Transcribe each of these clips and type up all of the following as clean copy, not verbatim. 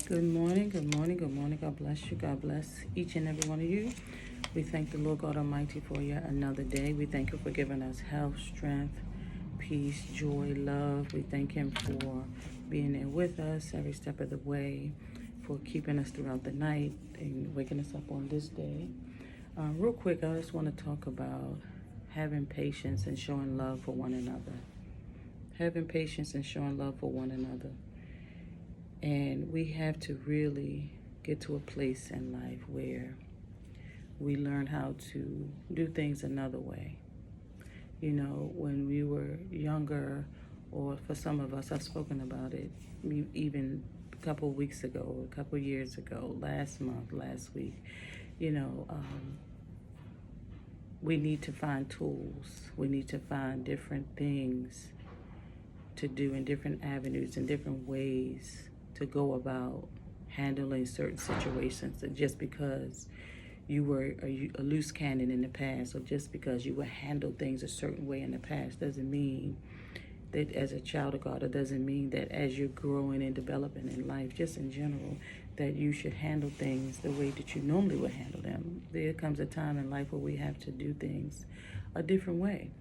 Good morning, good morning, good morning. God bless you. God bless each and every one of you. We thank the Lord God Almighty for yet another day. We thank you for giving us health, strength, peace, joy, love. We thank Him for being there with us every step of the way, for keeping us throughout the night and waking us up on this day. Real quick, I just want to talk about having patience and showing love for one another. Having patience and showing love for one another. And we have to really get to a place in life where we learn how to do things another way. You know, when we were younger, or for some of us, I've spoken about it even a couple of weeks ago, a couple of years ago, last month, last week, you know, we need to find tools. We need to find different things to do in different avenues, in different ways to go about handling certain situations. And just because you were a loose cannon in the past, or just because you would handle things a certain way in the past, doesn't mean that as a child of God, it doesn't mean that as you're growing and developing in life, just in general, that you should handle things the way that you normally would handle them. There comes a time in life where we have to do things a different way.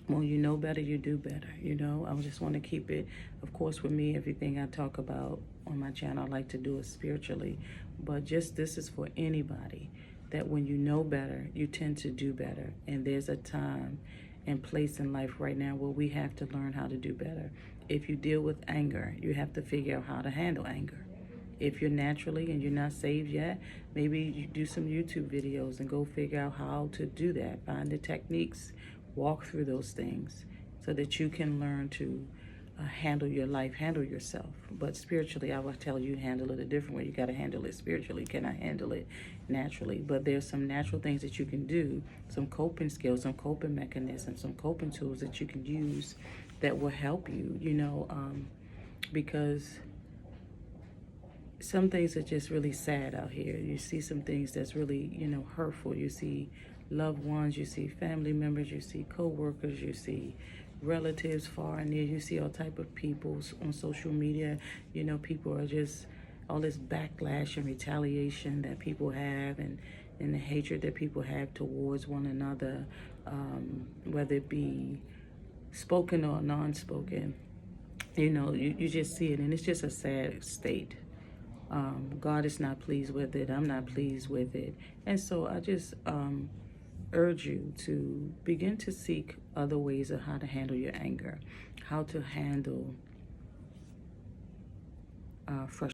When you know better, you do better. You know, I just want to keep it, of course, with me, everything I talk about on my channel, I like to do it spiritually. But just this is for anybody, that when you know better, you tend to do better. And there's a time and place in life right now where we have to learn how to do better. If you deal with anger, you have to figure out how to handle anger. If you're naturally and you're not saved yet, maybe you do some YouTube videos and go figure out how to do that. Find the techniques, walk through those things so that you can learn to handle your life, handle yourself. But spiritually, I will tell you, handle it a different way. You got to handle it spiritually. Can I handle it naturally? But there's some natural things that you can do, some coping skills, some coping mechanisms, some coping tools that you can use that will help you, because some things are just really sad out here. You see some things that's really, hurtful. You see loved ones, you see family members, you see co-workers, you see relatives far and near, you see all type of people on social media. People are just, all this backlash and retaliation that people have, and the hatred that people have towards one another, whether it be spoken or non-spoken. You just see it, and it's just a sad state. God is not pleased with it. I'm not pleased with it. And so I just urge you to begin to seek other ways of how to handle your anger, how to handle frustration.